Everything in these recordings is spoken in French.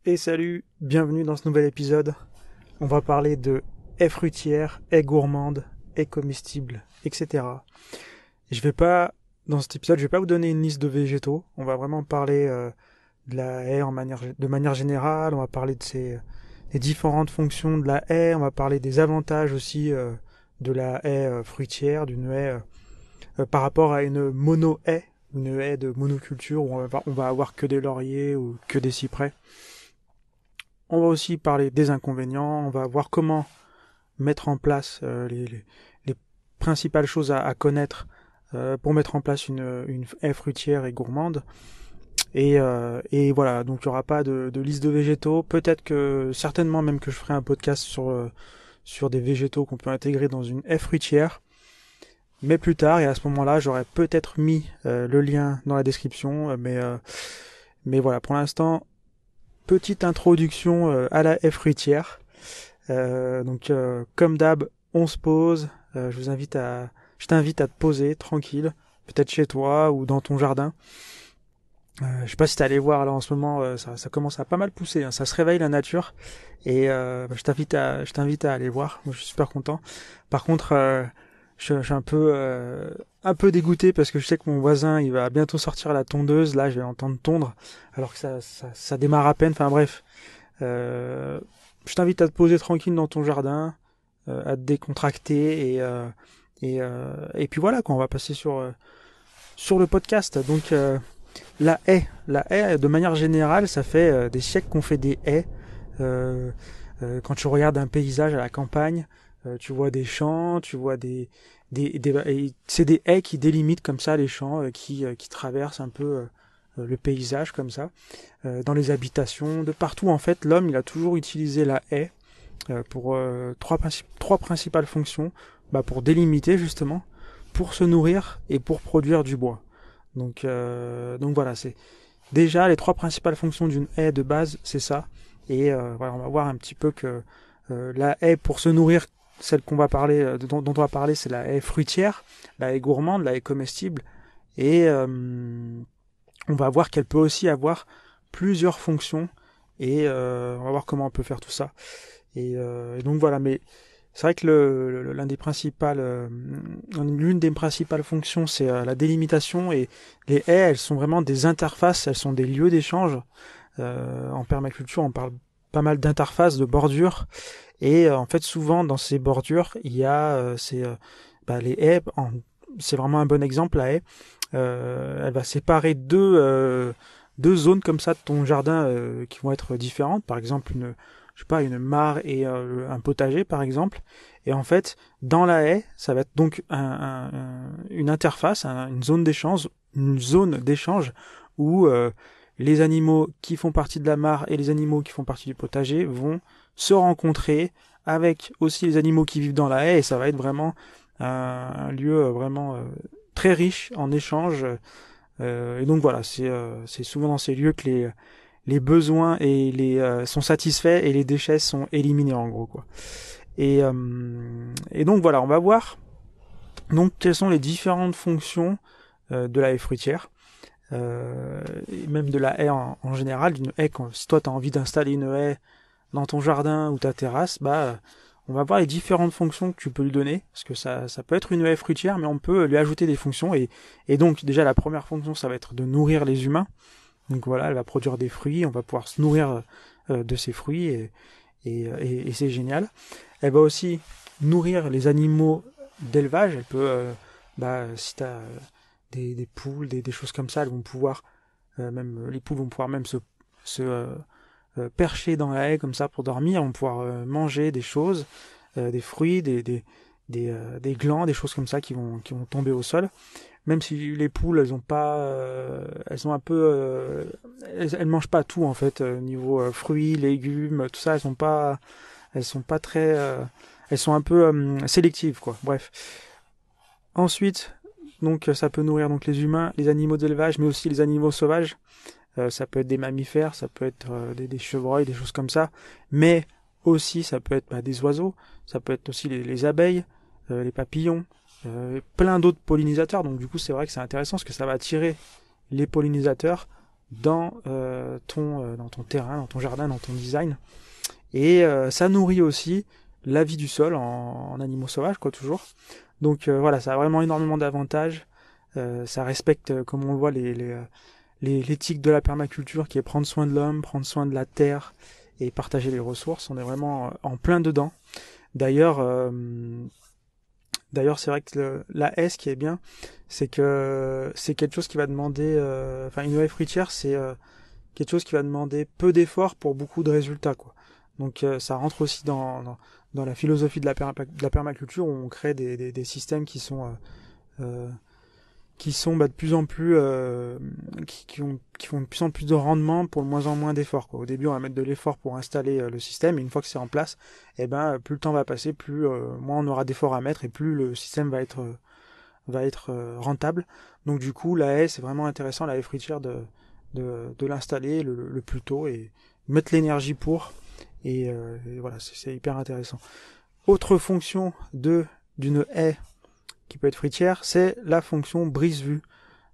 Et salut, bienvenue dans ce nouvel épisode. On va parler de haies fruitières, haies gourmandes, haies comestibles, etc. Et dans cet épisode, je vais pas vous donner une liste de végétaux. On va vraiment parler de la haie de manière générale. On va parler des différentes fonctions de la haie. On va parler des avantages aussi de la haie fruitière, d'une haie par rapport à une mono-haie, une haie de monoculture où on va avoir que des lauriers ou que des cyprès. On va aussi parler des inconvénients, on va voir comment mettre en place les principales choses à connaître pour mettre en place une haie fruitière et gourmande. Et voilà, donc il n'y aura pas de liste de végétaux. Peut-être que, certainement même que je ferai un podcast sur des végétaux qu'on peut intégrer dans une haie fruitière. Mais plus tard, et à ce moment-là, j'aurais peut-être mis le lien dans la description. Mais voilà, pour l'instant, petite introduction à la haie fruitière. Comme d'hab, on se pose. Je t'invite à te poser tranquille, peut-être chez toi ou dans ton jardin. Je sais pas si t'es allé voir là en ce moment, ça commence à pas mal pousser, hein, ça se réveille la nature et je t'invite à aller voir. Moi, je suis super content. Par contre, je suis un peu dégoûté parce que je sais que mon voisin il va bientôt sortir la tondeuse. Là, je vais l'entendre tondre alors que ça démarre à peine. Enfin bref, je t'invite à te poser tranquille dans ton jardin, à te décontracter et puis voilà quoi. On va passer sur le podcast. Donc la haie, de manière générale, ça fait des siècles qu'on fait des haies. Quand tu regardes un paysage à la campagne, tu vois des champs, tu vois c'est des haies qui délimitent comme ça les champs, qui traversent un peu le paysage comme ça. Dans les habitations, de partout en fait, l'homme il a toujours utilisé la haie pour trois principales fonctions, pour délimiter justement, pour se nourrir et pour produire du bois. Donc voilà, c'est déjà les trois principales fonctions d'une haie de base, c'est ça. Et voilà, on va voir un petit peu que la haie pour se nourrir, celle qu'on va parler, dont on va parler, c'est la haie fruitière, la haie gourmande, la haie comestible. Et on va voir qu'elle peut aussi avoir plusieurs fonctions. Et on va voir comment on peut faire tout ça. Et donc voilà, mais c'est vrai que l'une des principales fonctions, c'est la délimitation, et les haies, elles sont vraiment des interfaces, elles sont des lieux d'échange. En permaculture, on parle pas mal d'interfaces, de bordures, et en fait, souvent dans ces bordures, il y a les haies. C'est vraiment un bon exemple, la haie. Elle va séparer deux zones comme ça de ton jardin qui vont être différentes. Par exemple, je sais pas, une mare et un potager par exemple. Et en fait, dans la haie, ça va être donc une interface, une zone d'échange où les animaux qui font partie de la mare et les animaux qui font partie du potager vont se rencontrer avec aussi les animaux qui vivent dans la haie, et ça va être vraiment un lieu vraiment très riche en échanges. Et donc voilà, c'est souvent dans ces lieux que les besoins sont satisfaits et les déchets sont éliminés en gros quoi. Et donc voilà, on va voir donc quelles sont les différentes fonctions de la haie fruitière, et même de la haie en général. D'une haie, si toi tu as envie d'installer une haie dans ton jardin ou ta terrasse, on va voir les différentes fonctions que tu peux lui donner, parce que ça peut être une haie fruitière, mais on peut lui ajouter des fonctions, et donc déjà la première fonction, ça va être de nourrir les humains. Donc voilà, elle va produire des fruits, on va pouvoir se nourrir de ces fruits, et c'est génial. Elle va aussi nourrir les animaux d'élevage. Elle peut, si tu as des poules, des choses comme ça, elles vont pouvoir, les poules vont pouvoir même se percher dans la haie comme ça pour dormir, vont pouvoir manger des choses, des fruits, des glands, des choses comme ça qui vont tomber au sol. Même si les poules, elles ont pas, elles sont un peu, elles mangent pas tout en fait, niveau fruits, légumes, tout ça, elles sont pas très, elles sont un peu sélectives quoi. Bref. Ensuite, donc ça peut nourrir donc les humains, les animaux d'élevage, mais aussi les animaux sauvages. Ça peut être des mammifères, ça peut être des chevreuils, des choses comme ça, mais aussi ça peut être des oiseaux, ça peut être aussi les abeilles, les papillons, plein d'autres pollinisateurs. Donc du coup c'est vrai que c'est intéressant parce que ça va attirer les pollinisateurs dans ton terrain, dans ton jardin, dans ton design. Et ça nourrit aussi la vie du sol en animaux sauvages, quoi, toujours. Donc voilà, ça a vraiment énormément d'avantages. Ça respecte, comme on le voit, l'éthique de la permaculture, qui est prendre soin de l'homme, prendre soin de la terre et partager les ressources. On est vraiment en plein dedans. D'ailleurs, c'est vrai que la haie, ce qui est bien, c'est que c'est quelque chose qui va demander, enfin, une haie fruitière, c'est quelque chose qui va demander peu d'efforts pour beaucoup de résultats, quoi. Donc ça rentre aussi dans la philosophie de la permaculture, où on crée des systèmes qui sont de plus en plus qui font de plus en plus de rendement pour de moins en moins d'efforts, quoi. Au début, on va mettre de l'effort pour installer le système, et une fois que c'est en place, eh ben plus le temps va passer, plus moins on aura d'efforts à mettre, et plus le système va être rentable. Donc du coup, la haie, c'est vraiment intéressant, la haie fruitière, de l'installer le plus tôt et mettre l'énergie pour. Et voilà, c'est hyper intéressant. Autre fonction d'une haie qui peut être fruitière, c'est la fonction brise-vue.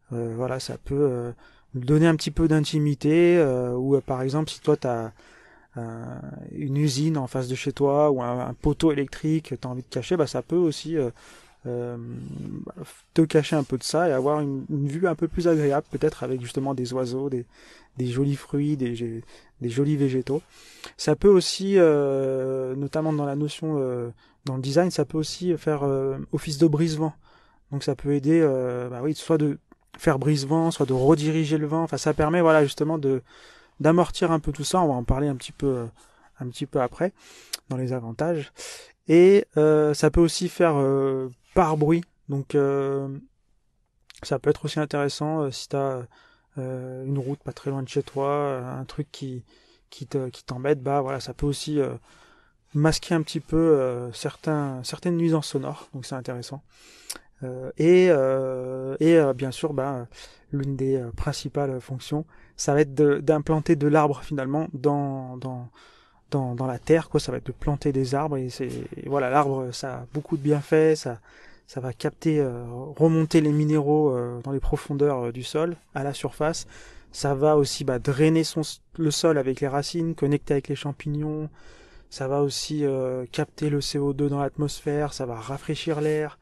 Voilà, ça peut donner un petit peu d'intimité, ou par exemple, si toi tu as une usine en face de chez toi, ou un poteau électrique que tu as envie de cacher, ça peut aussi euh, te cacher un peu de ça et avoir une vue un peu plus agréable, peut-être avec justement des oiseaux, des jolis fruits, des jolis végétaux. Ça peut aussi, notamment dans la notion, dans le design, ça peut aussi faire office de brise-vent. Donc ça peut aider, oui, soit de faire brise-vent, soit de rediriger le vent. Enfin, ça permet, voilà, justement d'amortir un peu tout ça. On va en parler un petit peu après dans les avantages. Et ça peut aussi faire pare-bruit. Donc ça peut être aussi intéressant si tu as une route pas très loin de chez toi, un truc qui t'embête, voilà, ça peut aussi masquer un petit peu certaines nuisances sonores, donc c'est intéressant. Bien sûr, l'une des principales fonctions, ça va être d'implanter de l'arbre finalement dans la terre, quoi. Ça va être de planter des arbres, et voilà, l'arbre, ça a beaucoup de bienfaits, ça va capter, remonter les minéraux dans les profondeurs du sol, à la surface. Ça va aussi drainer le sol avec les racines, connecter avec les champignons. Ça va aussi capter le CO2 dans l'atmosphère, ça va rafraîchir l'air,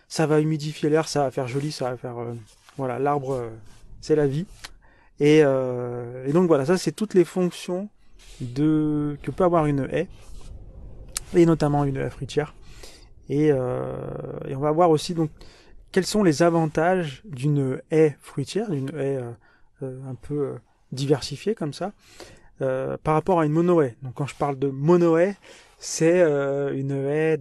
ça va humidifier l'air, ça va faire joli, ça va faire... voilà, l'arbre, c'est la vie. Et donc voilà, ça c'est toutes les fonctions que peut avoir une haie, et notamment une haie fruitière. Et on va voir aussi donc quels sont les avantages d'une haie fruitière, d'une haie un peu diversifiée comme ça, par rapport à une monohaie. Donc quand je parle de monohaie, c'est une haie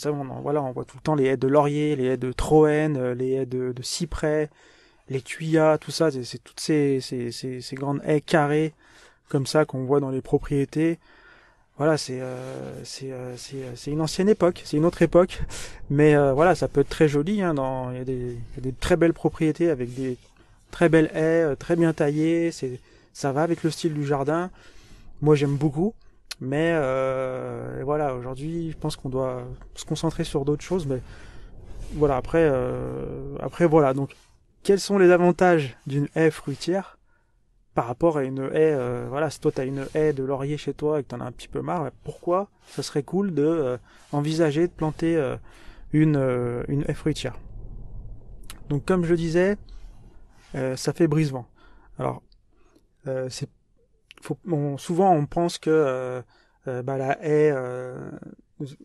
on voit tout le temps les haies de laurier, les haies de troène, les haies de cyprès, les tuyas, tout ça, c'est toutes ces grandes haies carrées comme ça qu'on voit dans les propriétés. Voilà, c'est une ancienne époque, c'est une autre époque, mais voilà, ça peut être très joli, hein, il y a des très belles propriétés avec des très belles haies, très bien taillées, ça va avec le style du jardin. Moi, j'aime beaucoup, mais voilà, aujourd'hui, je pense qu'on doit se concentrer sur d'autres choses, mais voilà, après voilà, donc quels sont les avantages d'une haie fruitière par rapport à une haie, voilà, si toi tu as une haie de laurier chez toi et que tu en as un petit peu marre, pourquoi ça serait cool de envisager de planter une haie fruitière. Donc comme je disais, ça fait brise-vent. Alors, souvent on pense que la haie,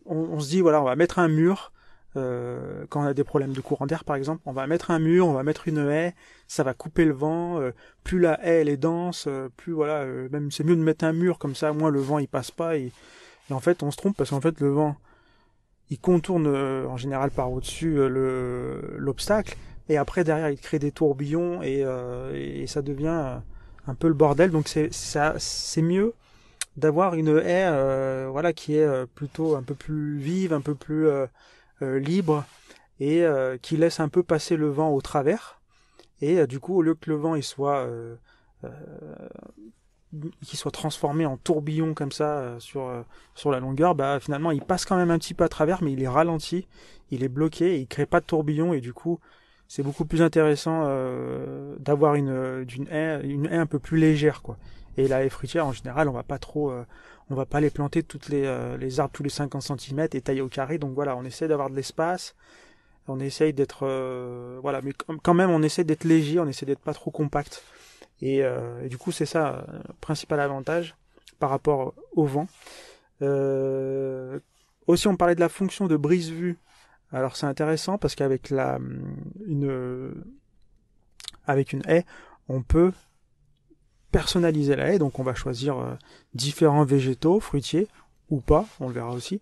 on se dit, voilà, on va mettre un mur. Quand on a des problèmes de courant d'air par exemple, on va mettre un mur, on va mettre une haie, ça va couper le vent, plus la haie elle est dense, plus voilà, même c'est mieux de mettre un mur comme ça, moins le vent il passe pas, et en fait on se trompe parce qu'en fait le vent il contourne en général par au-dessus l'obstacle, et après derrière il crée des tourbillons, et ça devient un peu le bordel. Donc c'est mieux d'avoir une haie voilà, qui est plutôt un peu plus vive, un peu plus libre, et qui laisse un peu passer le vent au travers, et du coup au lieu que le vent euh, qu'il soit transformé en tourbillon comme ça sur la longueur, finalement il passe quand même un petit peu à travers, mais il est ralenti, il est bloqué, et il crée pas de tourbillon, et du coup c'est beaucoup plus intéressant d'avoir une haie un peu plus légère, quoi. Et la haie fruitière, en général, on va pas les planter les arbres tous les 50 centimètres et tailler au carré. Donc voilà, on essaie d'avoir de l'espace, on essaye d'être, voilà, mais quand même, on essaie d'être léger, on essaie d'être pas trop compact. Et du coup, c'est ça, principal avantage par rapport au vent. Aussi, on parlait de la fonction de brise-vue. Alors c'est intéressant parce qu'avec avec une haie, on peut personnaliser la haie. Donc on va choisir différents végétaux, fruitiers ou pas, on le verra aussi.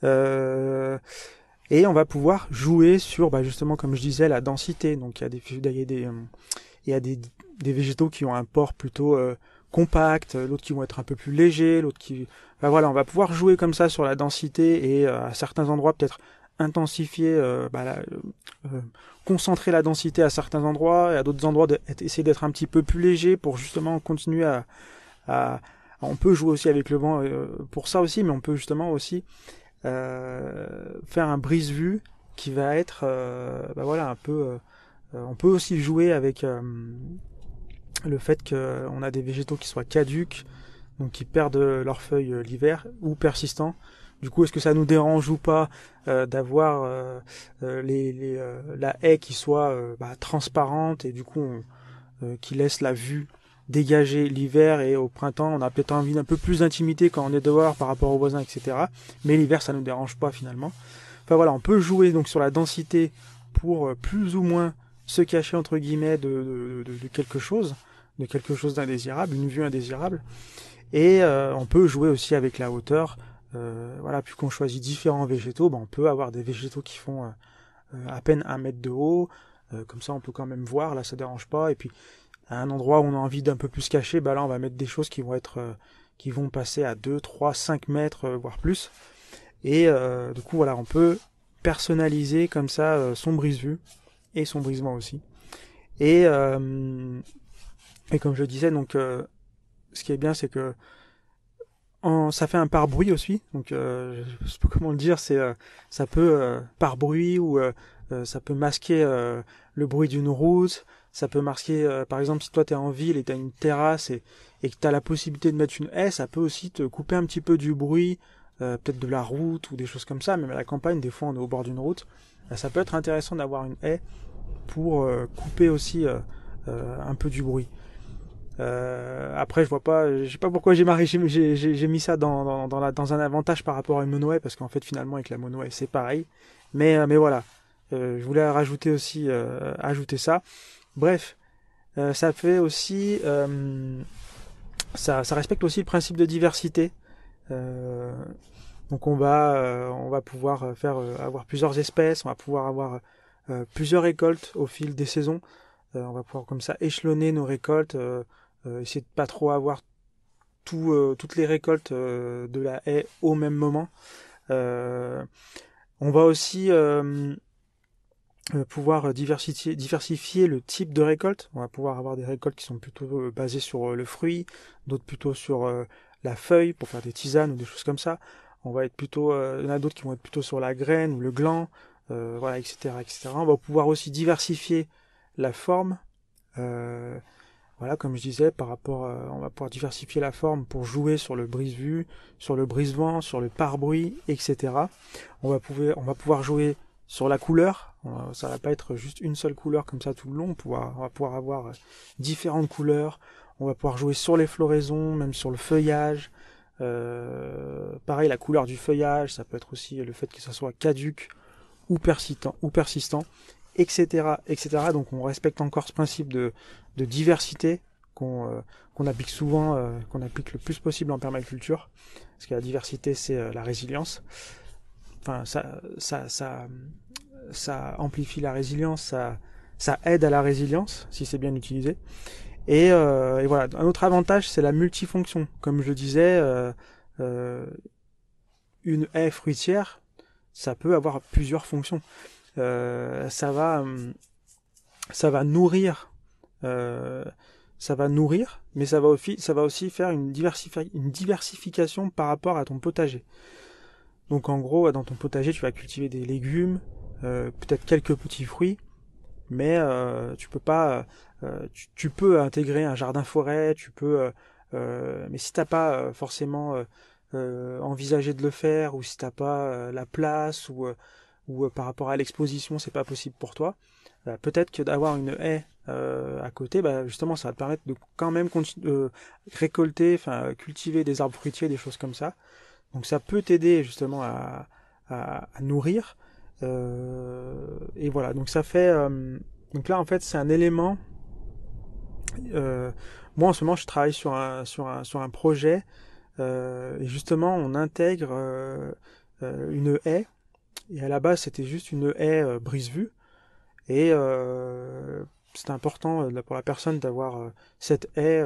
Et on va pouvoir jouer sur, justement, comme je disais, la densité. Donc il y a des végétaux qui ont un port plutôt compact, d'autres qui vont être un peu plus légers, l'autre qui... voilà, on va pouvoir jouer comme ça sur la densité et à certains endroits peut-être intensifier, concentrer la densité à certains endroits et à d'autres endroits essayer d'être un petit peu plus léger pour justement continuer on peut jouer aussi avec le vent pour ça aussi, mais on peut justement aussi faire un brise-vue qui va être voilà, un peu on peut aussi jouer avec le fait qu'on a des végétaux qui soient caducs, donc qui perdent leurs feuilles l'hiver, ou persistants. Du coup, est-ce que ça nous dérange ou pas d'avoir la haie qui soit transparente et du coup qui laisse la vue dégagée l'hiver, et au printemps on a peut-être envie d'un peu plus d'intimité quand on est dehors par rapport aux voisins, etc. Mais l'hiver ça nous dérange pas finalement. Enfin voilà, on peut jouer donc sur la densité pour plus ou moins se cacher entre guillemets de quelque chose d'indésirable, une vue indésirable. Et on peut jouer aussi avec la hauteur. Voilà, puis qu'on choisit différents végétaux, on peut avoir des végétaux qui font à peine 1 mètre de haut. Comme ça, on peut quand même voir, là, ça dérange pas. Et puis, à un endroit où on a envie d'un peu plus se cacher, là, on va mettre des choses qui vont passer à 2, 3, 5 mètres, voire plus. Et du coup, voilà, on peut personnaliser comme ça son brise-vue et son brisement aussi. Et comme je le disais, donc, ce qui est bien, c'est que ça fait un pare-bruit aussi, donc je sais pas comment le dire, ça peut pare-bruit ou ça peut masquer le bruit d'une route, ça peut masquer, par exemple, si toi t'es en ville et t'as une terrasse et que t'as la possibilité de mettre une haie, ça peut aussi te couper un petit peu du bruit, peut-être de la route ou des choses comme ça. Même à la campagne, des fois on est au bord d'une route, ça peut être intéressant d'avoir une haie pour couper aussi un peu du bruit. Après, je sais pas pourquoi j'ai mis ça dans un avantage par rapport à une monohaie, parce qu'en fait, finalement, avec la monohaie, c'est pareil. Mais voilà. Je voulais rajouter aussi, ajouter ça. Bref, ça fait aussi, ça respecte aussi le principe de diversité. Donc on va pouvoir avoir plusieurs espèces, on va pouvoir avoir plusieurs récoltes au fil des saisons. On va pouvoir comme ça échelonner nos récoltes, essayer de pas trop avoir toutes les récoltes de la haie au même moment. On va aussi pouvoir diversifier le type de récolte. On va pouvoir avoir des récoltes qui sont plutôt basées sur le fruit, d'autres plutôt sur la feuille pour faire des tisanes ou des choses comme ça. On va être plutôt, il y en a d'autres qui vont être plutôt sur la graine ou le gland, voilà, etc., etc. On va pouvoir aussi diversifier la forme. Voilà, comme je disais, on va pouvoir diversifier la forme pour jouer sur le brise-vue, sur le brise-vent, sur le pare-bruit, etc. On va pouvoir jouer sur la couleur. Ça va pas être juste une seule couleur comme ça tout le long. On va pouvoir avoir différentes couleurs. On va pouvoir jouer sur les floraisons, même sur le feuillage. Pareil, la couleur du feuillage, ça peut être aussi le fait que ça soit caduc ou persistant, etc., etc. Donc on respecte encore ce principe de diversité qu'on applique souvent, qu'on applique le plus possible en permaculture, parce que la diversité c'est la résilience. Enfin, ça amplifie la résilience, ça aide à la résilience si c'est bien utilisé. Et voilà, un autre avantage c'est la multifonction. Comme je le disais, une haie fruitière, ça peut avoir plusieurs fonctions. Ça va nourrir, mais ça va aussi faire une diversification par rapport à ton potager. Donc en gros, dans ton potager, tu vas cultiver des légumes, peut-être quelques petits fruits, mais tu peux pas. Tu peux intégrer un jardin-forêt, mais si t'as pas forcément envisagé de le faire, ou si t'as pas la place, ou par rapport à l'exposition, c'est pas possible pour toi, peut-être que d'avoir une haie à côté, justement, ça va te permettre de quand même récolter, enfin cultiver des arbres fruitiers, des choses comme ça. Donc ça peut t'aider justement à nourrir. Et voilà, donc ça fait. Donc là, en fait, c'est un élément. Moi, en ce moment, je travaille sur un projet. Et justement, on intègre une haie. Et à la base, c'était juste une haie brise-vue. Et c'est important pour la personne d'avoir cette haie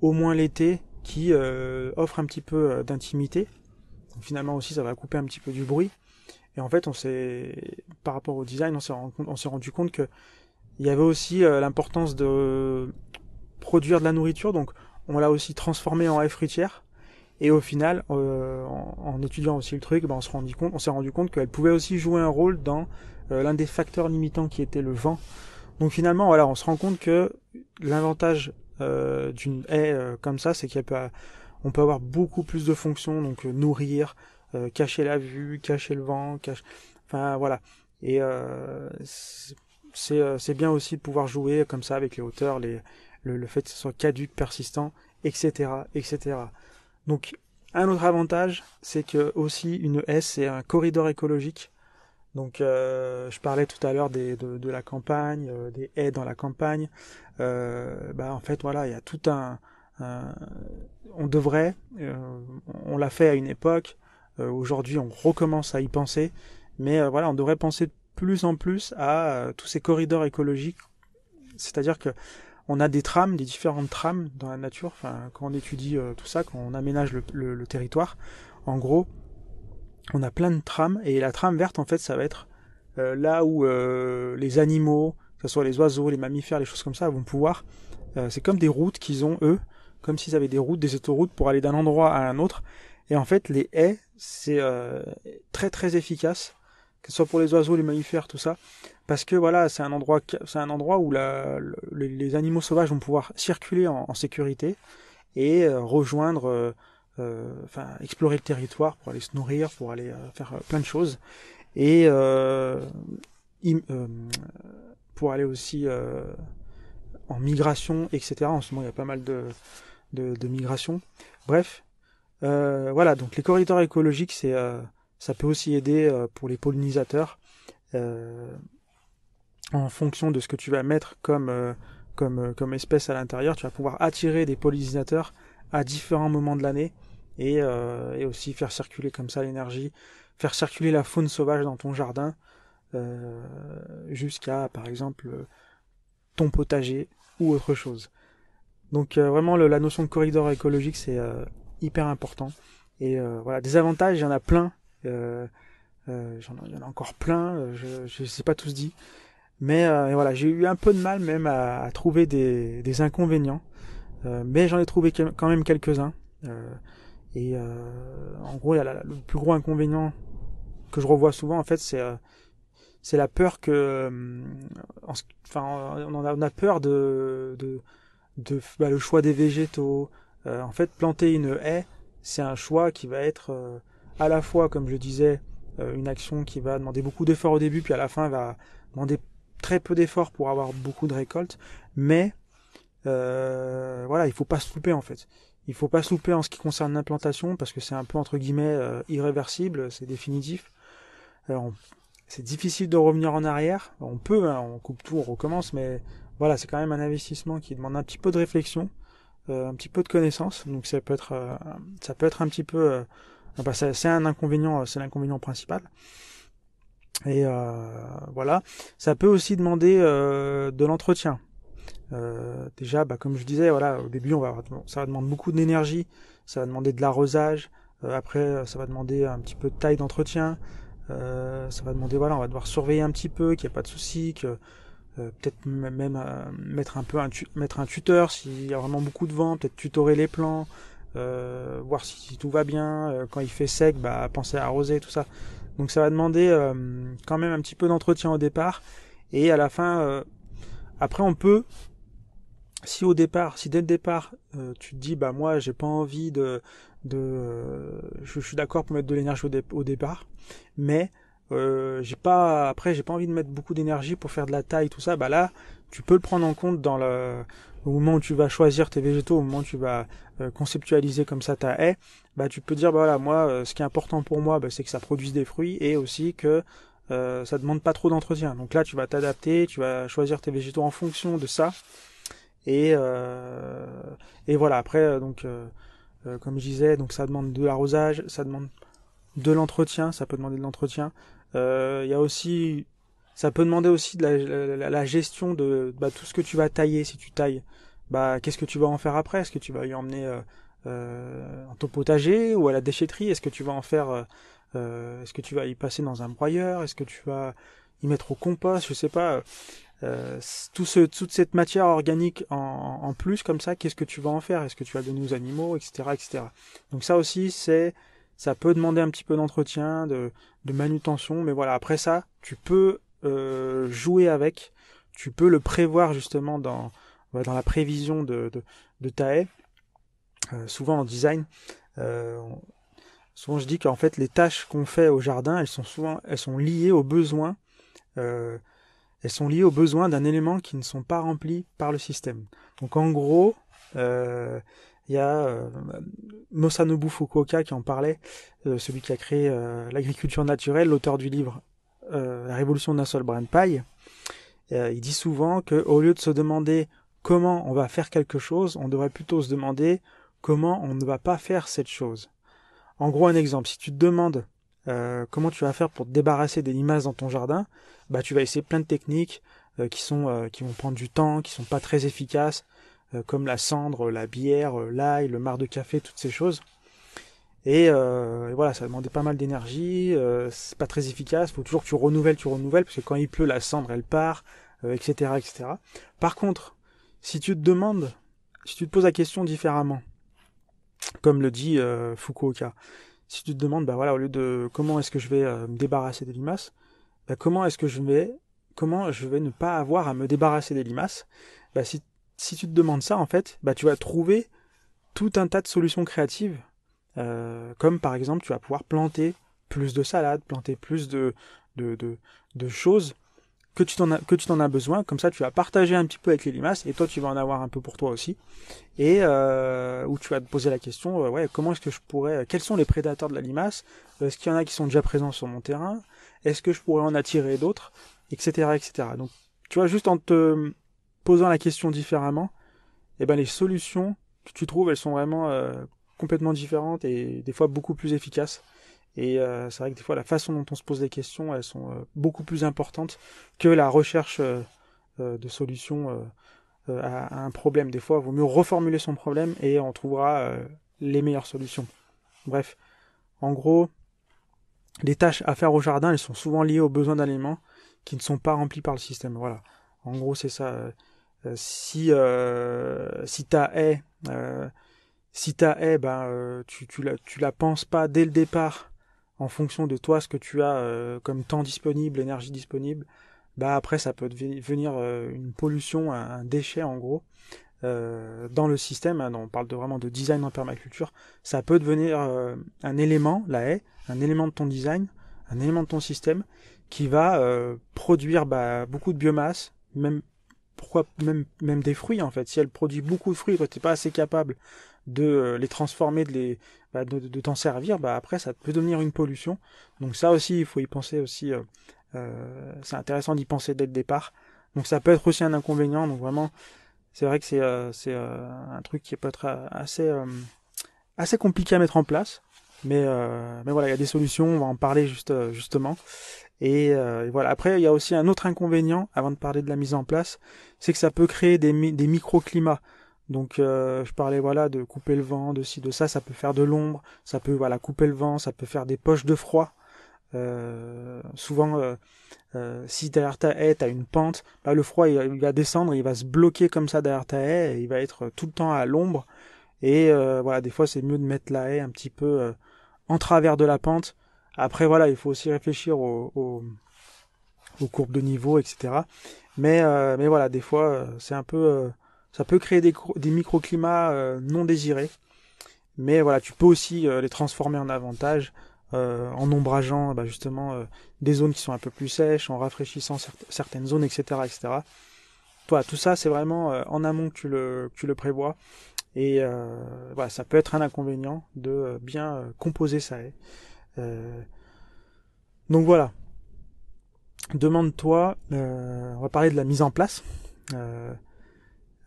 au moins l'été qui offre un petit peu d'intimité. Donc, finalement aussi, ça va couper un petit peu du bruit. Et en fait, par rapport au design, on s'est rendu compte que il y avait aussi l'importance de produire de la nourriture. Donc, on l'a aussi transformé en haie fruitière. Et au final, en étudiant aussi le truc, on s'est rendu compte qu'elle pouvait aussi jouer un rôle dans l'un des facteurs limitants qui était le vent. Donc finalement, voilà, on se rend compte que l'avantage d'une haie comme ça, c'est on peut avoir beaucoup plus de fonctions, donc nourrir, cacher la vue, cacher le vent, enfin voilà. Et c'est bien aussi de pouvoir jouer comme ça avec les hauteurs, le fait que ce soit caduc, persistant, etc., etc. Donc, un autre avantage, c'est que aussi une haie, c'est un corridor écologique. Donc, je parlais tout à l'heure de la campagne, des haies dans la campagne. En fait, voilà, il y a tout un- on devrait, on l'a fait à une époque. Aujourd'hui, on recommence à y penser, mais voilà, on devrait penser de plus en plus à tous ces corridors écologiques. C'est-à-dire que on a des différentes trames dans la nature. Enfin, quand on étudie tout ça, quand on aménage le territoire, en gros, on a plein de trames. Et la trame verte, en fait, ça va être là où les animaux, que ce soit les oiseaux, les mammifères, les choses comme ça, vont pouvoir. C'est comme des routes qu'ils ont eux, comme s'ils avaient des routes, des autoroutes pour aller d'un endroit à un autre. Et en fait, les haies, c'est très très efficace, que ce soit pour les oiseaux, les mammifères, tout ça, parce que voilà, c'est un endroit où les animaux sauvages vont pouvoir circuler en sécurité et rejoindre, enfin explorer le territoire pour aller se nourrir, pour aller faire plein de choses et im- euh, pour aller aussi en migration, etc. En ce moment, il y a pas mal de migration. Bref, voilà, donc les corridors écologiques, ça peut aussi aider pour les pollinisateurs en fonction de ce que tu vas mettre comme espèce à l'intérieur. Tu vas pouvoir attirer des pollinisateurs à différents moments de l'année et aussi faire circuler comme ça l'énergie, faire circuler la faune sauvage dans ton jardin euh, jusqu'à, par exemple, ton potager ou autre chose. Donc vraiment, la notion de corridor écologique, c'est hyper important. Et voilà, des avantages, il y en a plein. Euh, il y en a encore plein, je ne sais pas tous dit. Mais voilà, j'ai eu un peu de mal même à trouver des inconvénients. Mais j'en ai trouvé quand même quelques-uns. En gros, le plus gros inconvénient que je revois souvent, en fait, c'est la peur que... enfin, on a peur le choix des végétaux. En fait, planter une haie, c'est un choix qui va être à la fois, comme je disais, une action qui va demander beaucoup d'efforts au début, puis à la fin va demander très peu d'efforts pour avoir beaucoup de récoltes. Mais voilà, il faut pas se louper en fait. Il faut pas se louper en ce qui concerne l'implantation parce que c'est un peu entre guillemets irréversible, c'est définitif. Alors, c'est difficile de revenir en arrière. On peut, hein, on coupe tout, on recommence, mais voilà, c'est quand même un investissement qui demande un petit peu de réflexion, un petit peu de connaissance. Donc ça peut être un petit peu, c'est un inconvénient, c'est l'inconvénient principal. Et voilà, ça peut aussi demander de l'entretien. Déjà, comme je disais, voilà, au début, ça va demander beaucoup d'énergie, ça va demander de l'arrosage. Après, ça va demander un petit peu de taille d'entretien. Ça va demander, voilà, on va devoir surveiller un petit peu, qu'il n'y ait pas de soucis, que peut-être même mettre un tuteur s'il y a vraiment beaucoup de vent, peut-être tutorer les plants, voir si tout va bien. Quand il fait sec, penser à arroser, tout ça. Donc ça va demander quand même un petit peu d'entretien au départ. Et à la fin, après on peut, si dès le départ, tu te dis bah moi j'ai pas envie je suis d'accord pour mettre de l'énergie au départ, mais j'ai pas envie de mettre beaucoup d'énergie pour faire de la taille, tout ça, bah là, tu peux le prendre en compte au moment où tu vas choisir tes végétaux, au moment où tu vas conceptualiser comme ça ta haie, bah tu peux dire bah voilà, moi, ce qui est important pour moi, bah, c'est que ça produise des fruits et aussi que ça demande pas trop d'entretien. Donc là, tu vas t'adapter, tu vas choisir tes végétaux en fonction de ça. Et, euh, et voilà, après, comme je disais, donc ça demande de l'arrosage, ça demande de l'entretien, ça peut demander de l'entretien. Il y a aussi, ça peut demander aussi de la gestion de bah, tout ce que tu vas tailler. Si tu tailles, bah qu'est-ce que tu vas en faire après? Est-ce que tu vas y emmener en ton potager ou à la déchetterie? Est-ce que tu vas en faire, est-ce que tu vas y passer dans un broyeur? Est-ce que tu vas y mettre au compost? Je sais pas. Toute cette matière organique en plus comme ça, qu'est-ce que tu vas en faire? Est-ce que tu vas le donner aux animaux, etc., etc. Donc ça aussi, ça peut demander un petit peu d'entretien, de manutention, mais voilà. Après ça, tu peux jouer avec, tu peux le prévoir justement dans la prévision de ta haie. Souvent en design, euh, souvent je dis qu'en fait les tâches qu'on fait au jardin, elles sont liées aux besoins. Euh, Elles sont liées aux besoins d'un élément qui ne sont pas remplis par le système. Donc en gros, il y a Masanobu Fukuoka qui en parlait, celui qui a créé l'agriculture naturelle, l'auteur du livre La révolution d'un seul brin de paille. Il dit souvent qu'au lieu de se demander comment on va faire quelque chose, on devrait plutôt se demander comment on ne va pas faire cette chose. En gros, un exemple, si tu te demandes comment tu vas faire pour te débarrasser des limaces dans ton jardin, bah tu vas essayer plein de techniques qui vont prendre du temps, qui sont pas très efficaces, comme la cendre, la bière, l'ail, le marc de café, toutes ces choses. Et voilà, ça demandait pas mal d'énergie, c'est pas très efficace, faut toujours que tu renouvelles, parce que quand il pleut, la cendre elle part, etc., etc. Par contre, si tu te poses la question différemment, comme le dit Fukuoka, si tu te demandes, bah voilà, au lieu de comment est-ce que je vais me débarrasser des limaces, bah comment je vais ne pas avoir à me débarrasser des limaces, bah si tu te demandes ça, en fait, bah tu vas trouver tout un tas de solutions créatives, comme par exemple, tu vas pouvoir planter plus de salades, planter plus de, de, de choses que tu t'en as besoin, comme ça tu vas partager un petit peu avec les limaces, et toi tu vas en avoir un peu pour toi aussi, et où tu vas te poser la question, ouais, comment est-ce que je pourrais, quels sont les prédateurs de la limace, est-ce qu'il y en a qui sont déjà présents sur mon terrain, est-ce que je pourrais en attirer d'autres, etc., etc. Donc, tu vois, juste en te posant la question différemment, eh ben les solutions que tu trouves, elles sont vraiment complètement différentes et des fois beaucoup plus efficaces. Et c'est vrai que des fois, la façon dont on se pose les questions, elles sont beaucoup plus importantes que la recherche de solutions à un problème. Des fois, il vaut mieux reformuler son problème et on trouvera les meilleures solutions. Bref, en gros, les tâches à faire au jardin, elles sont souvent liées aux besoins d'aliments qui ne sont pas remplis par le système. Voilà. En gros, c'est ça. Si ta haie, ben, tu la penses pas dès le départ en fonction de toi, ce que tu as comme temps disponible, énergie disponible, bah après ça peut devenir une pollution, un déchet en gros dans le système. Hein, on parle vraiment de design en permaculture. Ça peut devenir un élément, la haie, un élément de ton design, un élément de ton système qui va produire bah, beaucoup de biomasse, même des fruits en fait. Si elle produit beaucoup de fruits, toi t'es pas assez capable de les transformer, de t'en servir, bah après ça peut devenir une pollution. Donc ça aussi, il faut y penser aussi. C'est intéressant d'y penser dès le départ. Donc ça peut être aussi un inconvénient. Donc vraiment, c'est vrai que c'est un truc qui peut être assez compliqué à mettre en place. Mais voilà, il y a des solutions. On va en parler justement. Et voilà. Après, il y a aussi un autre inconvénient, avant de parler de la mise en place, c'est que ça peut créer des microclimats. Donc, je parlais voilà de couper le vent, de ci, de ça. Ça peut faire de l'ombre, ça peut voilà couper le vent, ça peut faire des poches de froid. Souvent, si derrière ta haie t'as une pente, bah, le froid il va descendre, il va se bloquer comme ça derrière ta haie, et il va être tout le temps à l'ombre. Et voilà, des fois c'est mieux de mettre la haie un petit peu en travers de la pente. Après voilà, il faut aussi réfléchir aux courbes de niveau, etc. Mais voilà, des fois, c'est un peu, ça peut créer des microclimats non désirés. Mais voilà, tu peux aussi les transformer en avantage en ombrageant justement des zones qui sont un peu plus sèches, en rafraîchissant certaines zones, etc., etc. Voilà, tout ça, c'est vraiment en amont que tu le prévois. Et voilà, ça peut être un inconvénient de bien composer sa haie. Euh, donc voilà, demande-toi, on va parler de la mise en place, euh,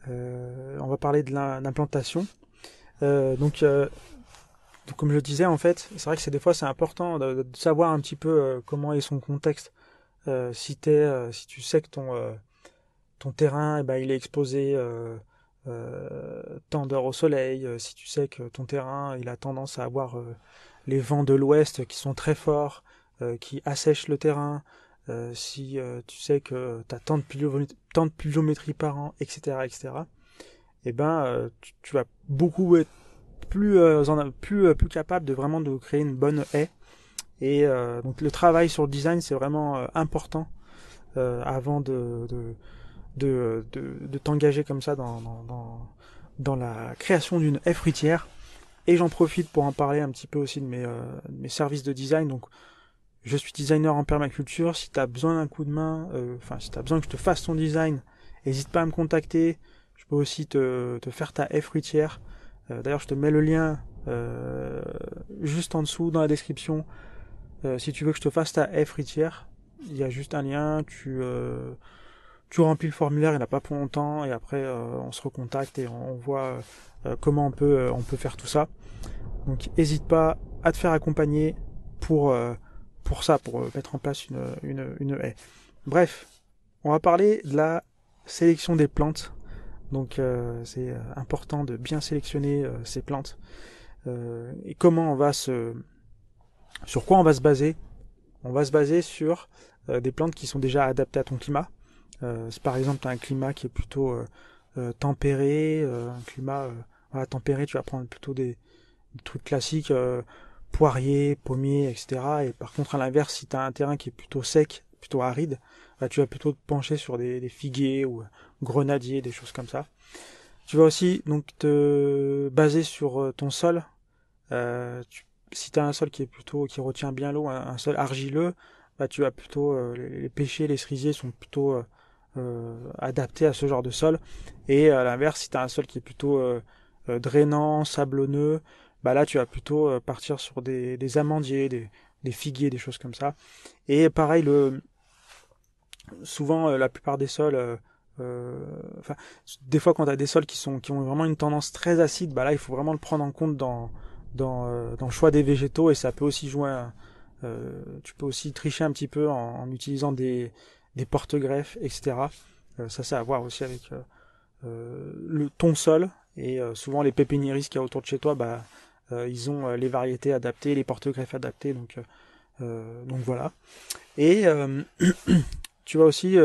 on va parler de l'implantation. Donc comme je le disais, en fait, c'est vrai que des fois c'est important de savoir un petit peu comment est son contexte. Si tu sais que ton terrain, il est exposé tant d'heures au soleil, si tu sais que ton terrain, il a tendance à avoir les vents de l'ouest qui sont très forts, qui assèchent le terrain, si tu sais que tu as tant de pluviométrie par an, etc., etc., tu vas beaucoup être plus capable de vraiment de créer une bonne haie. Et donc le travail sur le design, c'est vraiment important avant de t'engager comme ça dans la création d'une haie fruitière. Et j'en profite pour en parler un petit peu aussi de mes services de design. Donc, je suis designer en permaculture. Si tu as besoin d'un coup de main, si tu as besoin que je te fasse ton design, n'hésite pas à me contacter. Je peux aussi te faire ta haie fruitière. D'ailleurs, je te mets le lien juste en dessous dans la description. Si tu veux que je te fasse ta haie fruitière, il y a juste un lien. Tu remplis le formulaire, il n'y en a pas pour longtemps, et après on se recontacte et on voit comment on peut faire tout ça. Donc n'hésite pas à te faire accompagner pour ça, pour mettre en place une haie. Bref, on va parler de la sélection des plantes. Donc c'est important de bien sélectionner ces plantes. Et sur quoi on va se baser? On va se baser sur des plantes qui sont déjà adaptées à ton climat. Si par exemple tu as un climat qui est plutôt tempéré, un climat tempéré, tu vas prendre plutôt des trucs classiques, poiriers, pommiers, etc. Et par contre, à l'inverse, si tu as un terrain qui est plutôt sec, plutôt aride, tu vas plutôt te pencher sur des figuiers ou grenadiers, des choses comme ça. Tu vas aussi donc te baser sur ton sol. Si tu as un sol qui retient bien l'eau, un sol argileux, tu vas plutôt les pêchers, les cerisiers sont plutôt adaptés à ce genre de sol. Et à l'inverse, si tu as un sol qui est plutôt drainant, sablonneux, là tu vas plutôt partir sur des amandiers, des figuiers, des choses comme ça. Et pareil, souvent la plupart des sols, des fois quand tu as des sols qui ont vraiment une tendance très acide, là il faut vraiment le prendre en compte dans le choix des végétaux, et ça peut aussi jouer tu peux aussi tricher un petit peu en utilisant des porte-greffes, etc. Ça, c'est à voir aussi avec ton sol, et souvent les pépiniéristes qu'il y a autour de chez toi, ils ont les variétés adaptées, les porte-greffes adaptés, donc voilà. Et tu vas aussi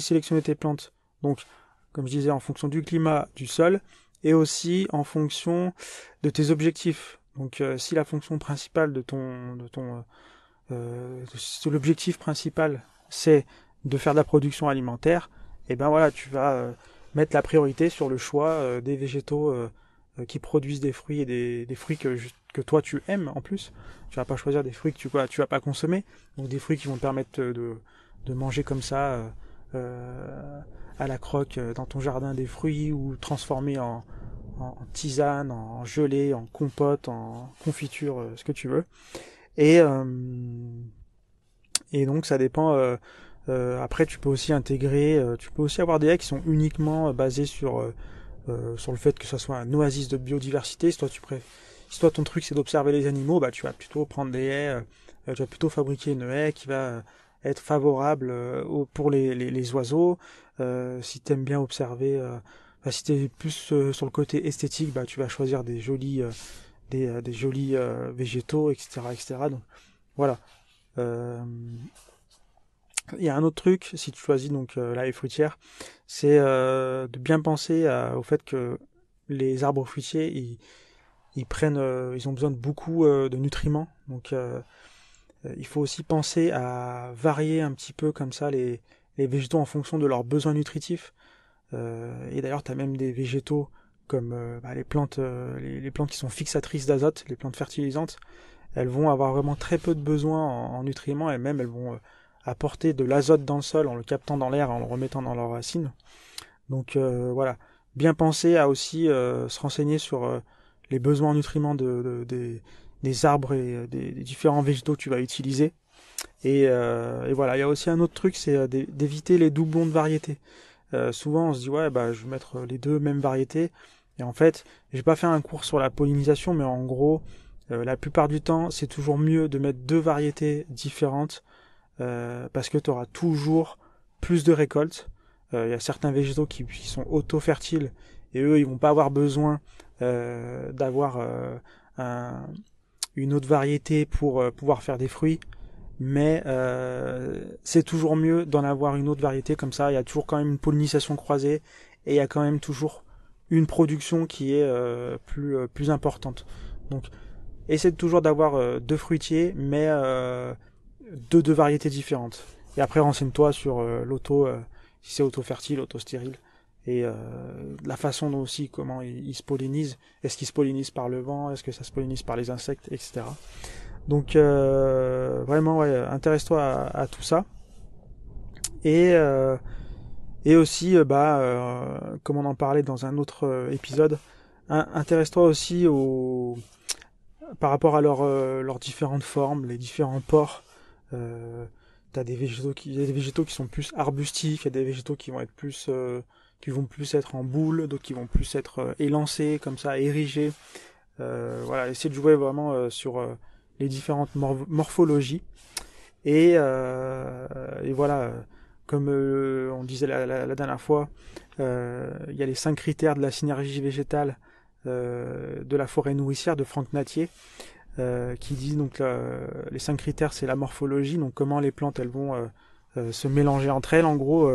sélectionner tes plantes. Donc, comme je disais, en fonction du climat, du sol, et aussi en fonction de tes objectifs. Donc, si la fonction principale l'objectif principal, c'est de faire de la production alimentaire, et tu vas mettre la priorité sur le choix des végétaux qui produisent des fruits, et des fruits que toi tu aimes en plus. Tu vas pas choisir des fruits que tu vas pas consommer, donc des fruits qui vont te permettre de manger comme ça à la croque dans ton jardin des fruits, ou transformer en tisane, en gelée, en compote, en confiture, ce que tu veux. Et, euh, et donc ça dépend. Après, tu peux aussi avoir des haies qui sont uniquement basées sur le fait que ça soit un oasis de biodiversité. Si toi ton truc c'est d'observer les animaux, tu vas plutôt prendre des haies, tu vas plutôt fabriquer une haie qui va être favorable pour les oiseaux. Si t'aimes bien observer, si t'es plus sur le côté esthétique, tu vas choisir des jolis végétaux, etc., etc. Donc voilà. Euh, Il y a un autre truc, si tu choisis donc la haie fruitière, c'est de bien penser au fait que les arbres fruitiers, ils ont besoin de beaucoup de nutriments. Donc il faut aussi penser à varier un petit peu comme ça les végétaux en fonction de leurs besoins nutritifs. Et d'ailleurs, tu as même des végétaux comme les plantes qui sont fixatrices d'azote, les plantes fertilisantes. Elles vont avoir vraiment très peu de besoins en nutriments, et même elles vont apporter de l'azote dans le sol en le captant dans l'air, en le remettant dans leurs racines. Donc voilà, bien penser à aussi se renseigner sur les besoins en nutriments des arbres et des différents végétaux que tu vas utiliser. Et voilà, il y a aussi un autre truc, c'est d'éviter les doublons de variétés. Souvent on se dit ouais bah je vais mettre les deux mêmes variétés, et en fait j'ai pas fait un cours sur la pollinisation, mais en gros la plupart du temps c'est toujours mieux de mettre deux variétés différentes, parce que tu auras toujours plus de récoltes. Il y a certains végétaux qui sont auto-fertiles, et eux ils vont pas avoir besoin d'avoir une autre variété pour pouvoir faire des fruits. Mais c'est toujours mieux d'en avoir une autre variété, comme ça il y a toujours quand même une pollinisation croisée, et il y a quand même toujours une production qui est plus importante. Donc essaie toujours d'avoir deux fruitiers, mais de deux variétés différentes. Et après renseigne-toi sur si c'est auto-fertile, auto-stérile, et la façon dont aussi comment ils se pollinisent. Est-ce qu'ils se pollinisent par le vent, est-ce que ça se pollinise par les insectes, etc. Donc vraiment, ouais, intéresse-toi à tout ça. Et, et aussi, comme on en parlait dans un autre épisode, intéresse-toi aussi par rapport à leurs différentes formes, les différents pores. T'as il y a des végétaux qui sont plus arbustiques, il y a des végétaux qui vont être qui vont plus être en boule, d'autres qui vont plus être élancés, comme ça, érigés. Voilà, essayer de jouer vraiment sur les différentes morphologies. Et voilà, comme on disait la dernière fois, il y a les 5 critères de la synergie végétale de la forêt nourricière de Franck Nattier, qui dit donc les 5 critères, c'est la morphologie, donc comment les plantes elles vont se mélanger entre elles, en gros,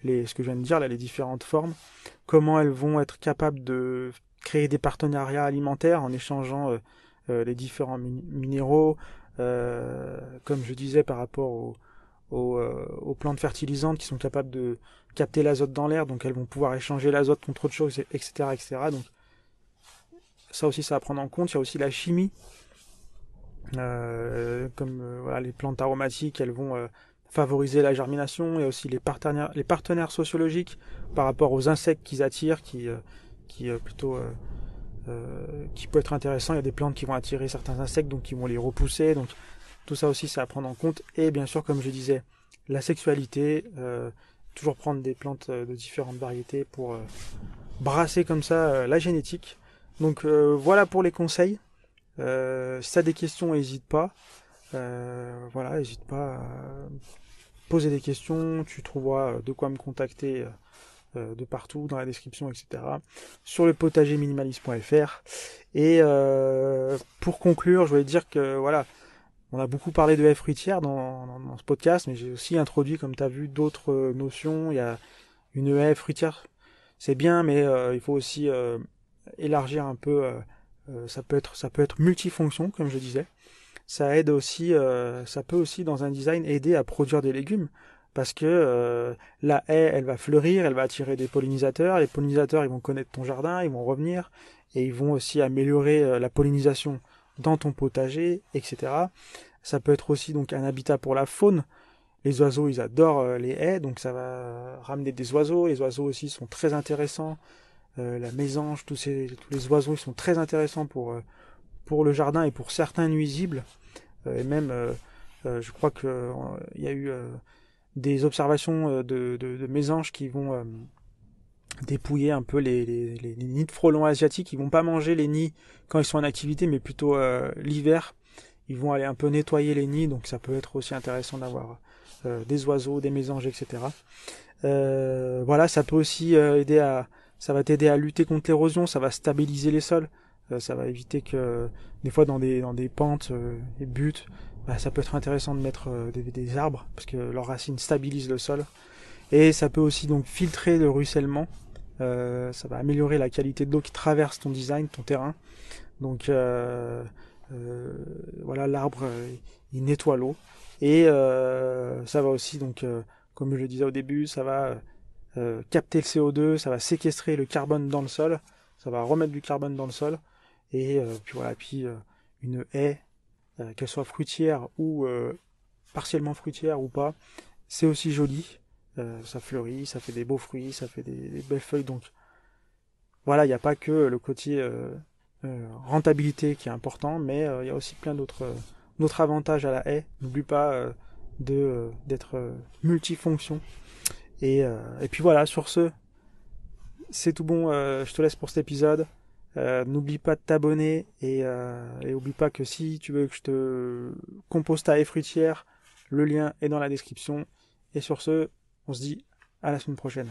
ce que je viens de dire là, les différentes formes, comment elles vont être capables de créer des partenariats alimentaires en échangeant les différents minéraux, comme je disais par rapport aux plantes fertilisantes qui sont capables de capter l'azote dans l'air, donc elles vont pouvoir échanger l'azote contre autre chose, etc., etc. Donc ça aussi, ça à prendre en compte. Il y a aussi la chimie, voilà, les plantes aromatiques, elles vont favoriser la germination. Il y a aussi les partenaires sociologiques par rapport aux insectes qu'ils attirent, qui peut être intéressant. Il y a des plantes qui vont attirer certains insectes, donc qui vont les repousser. Donc tout ça aussi, c'est à prendre en compte. Et bien sûr, comme je disais, la sexualité, toujours prendre des plantes de différentes variétés pour brasser comme ça la génétique. Donc voilà pour les conseils. Si tu as des questions, n'hésite pas. Voilà, n'hésite pas à poser des questions. Tu trouveras de quoi me contacter de partout dans la description, etc. Sur le potagerminimaliste.fr. Et pour conclure, je voulais dire que voilà, on a beaucoup parlé de haies fruitières dans ce podcast, mais j'ai aussi introduit, comme tu as vu, d'autres notions. Il y a une haie fruitière, c'est bien, mais il faut aussi élargir un peu. Ça peut être multifonction, comme je disais. Ça aide aussi, ça peut aussi dans un design aider à produire des légumes, parce que la haie, elle va fleurir, elle va attirer des pollinisateurs. Les pollinisateurs, ils vont connaître ton jardin, ils vont revenir, et ils vont aussi améliorer la pollinisation dans ton potager, etc. Ça peut être aussi donc un habitat pour la faune. Les oiseaux, ils adorent les haies, donc ça va ramener des oiseaux. Les oiseaux aussi sont très intéressants. La mésange, tous les oiseaux, ils sont très intéressants pour le jardin et pour certains nuisibles. Et même, je crois que il y a eu des observations de mésanges qui vont dépouiller un peu les nids de frelons asiatiques. Ils vont pas manger les nids quand ils sont en activité, mais plutôt l'hiver. Ils vont aller un peu nettoyer les nids, donc ça peut être aussi intéressant d'avoir des oiseaux, des mésanges, etc. Voilà, ça peut aussi ça va t'aider à lutter contre l'érosion, ça va stabiliser les sols, ça va éviter que des fois dans des pentes et buttes, ça peut être intéressant de mettre des arbres, parce que leurs racines stabilisent le sol. Et ça peut aussi donc filtrer le ruissellement, ça va améliorer la qualité de l'eau qui traverse ton design, ton terrain. Donc Voilà, l'arbre, il nettoie l'eau. Et ça va aussi, donc, comme je le disais au début, ça va capter le CO2, ça va séquestrer le carbone dans le sol, ça va remettre du carbone dans le sol. Et puis voilà, puis une haie, qu'elle soit fruitière ou partiellement fruitière ou pas, c'est aussi joli. Ça fleurit, ça fait des beaux fruits, ça fait des belles feuilles. Donc voilà, il n'y a pas que le côté rentabilité qui est important, mais il y a aussi plein d'autres avantages à la haie. N'oublie pas d'être multifonction. Et puis voilà, sur ce, c'est tout bon. Je te laisse pour cet épisode. N'oublie pas de t'abonner et oublie pas que si tu veux que je te compose ta haie fruitière, le lien est dans la description. Et sur ce, on se dit à la semaine prochaine.